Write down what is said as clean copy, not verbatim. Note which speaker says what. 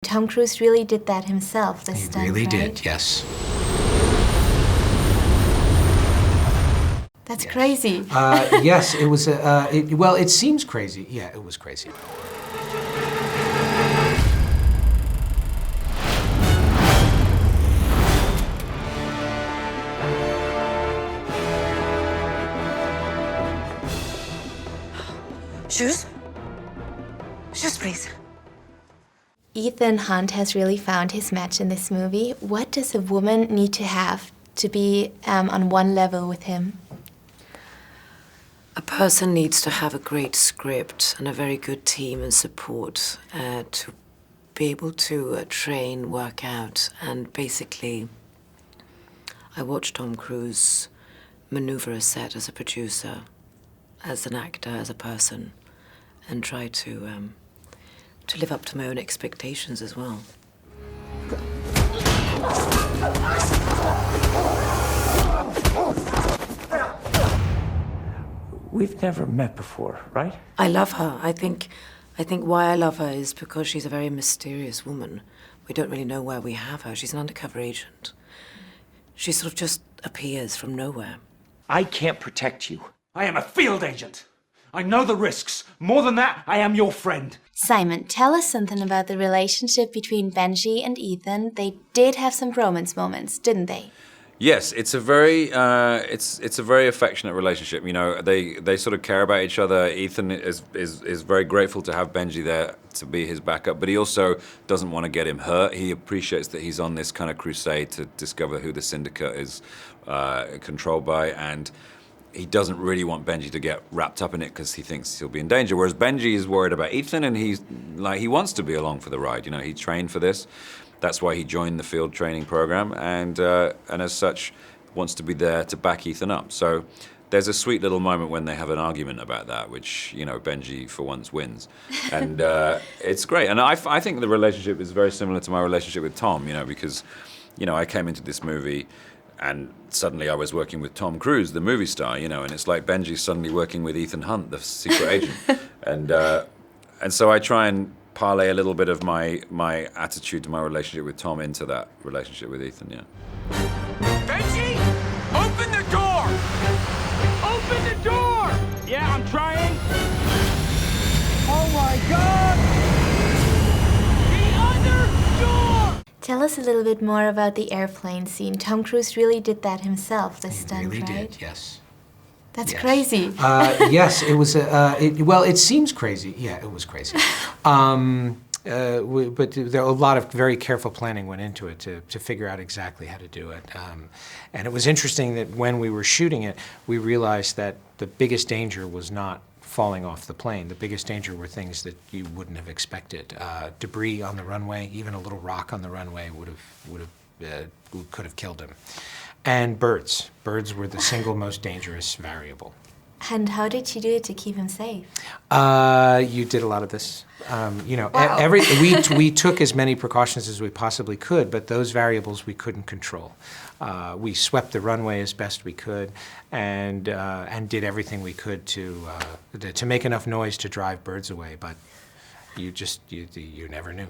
Speaker 1: Tom Cruise really did that himself, this stunt,
Speaker 2: He really
Speaker 1: right?
Speaker 2: did, yes.
Speaker 1: That's crazy.
Speaker 2: Yes, it was, well, it seems crazy. Yeah, it was crazy.
Speaker 3: Shoes? Shoes, please.
Speaker 1: Ethan Hunt has really found his match in this movie. What does a woman need to have to be on one level with him?
Speaker 4: A person needs to have a great script and a very good team and support to be able to train, work out, and basically, I watched Tom Cruise maneuver a set as a producer, as an actor, as a person, and try to live up to my own expectations as well.
Speaker 5: We've never met before, right?
Speaker 4: I love her. I think why I love her is because she's a very mysterious woman. We don't really know where we have her. She's an undercover agent. She sort of just appears from nowhere.
Speaker 5: I can't protect you. I am a field agent. I know the risks. More than that, I am your friend.
Speaker 1: Simon, tell us something about the relationship between Benji and Ethan. They did have some bromance moments, didn't they?
Speaker 6: Yes, it's a very it's a very affectionate relationship. You know, they sort of care about each other. Ethan is very grateful to have Benji there to be his backup, but he also doesn't want to get him hurt. He appreciates that he's on this kind of crusade to discover who the syndicate is controlled by, and he doesn't really want Benji to get wrapped up in it because he thinks he'll be in danger. Whereas Benji is worried about Ethan, and he wants to be along for the ride. You know, he trained for this. That's why he joined the field training program, and as such, wants to be there to back Ethan up. So there's a sweet little moment when they have an argument about that, which, you know, Benji for once wins, and it's great. And I think the relationship is very similar to my relationship with Tom. You know, because, you know, I came into this movie, and suddenly I was working with Tom Cruise, the movie star. You know, and it's like Benji suddenly working with Ethan Hunt, the secret agent, and so I try and parlay a little bit of my attitude to my relationship with Tom into that relationship with Ethan, yeah.
Speaker 7: Benji, open the door! Open the door! Yeah, I'm trying. Oh my God! The other door!
Speaker 1: Tell us a little bit more about the airplane scene. Tom Cruise really did that himself, this stunt,
Speaker 2: He really
Speaker 1: right?
Speaker 2: did, yes.
Speaker 1: That's
Speaker 2: Yes.
Speaker 1: crazy.
Speaker 2: Yes, it was. Well, it seems crazy. Yeah, it was crazy. But there a lot of very careful planning went into it to figure out exactly how to do it. And it was interesting that when we were shooting it, we realized that the biggest danger was not falling off the plane. The biggest danger were things that you wouldn't have expected. Debris on the runway, even a little rock on the runway could have killed him. And birds. Birds were the single most dangerous variable.
Speaker 1: And how did you do it to keep him safe?
Speaker 2: You did a lot of this. You know,
Speaker 1: Wow.
Speaker 2: We took as many precautions as we possibly could, but those variables we couldn't control. We swept the runway as best we could, and did everything we could to make enough noise to drive birds away. But you never knew.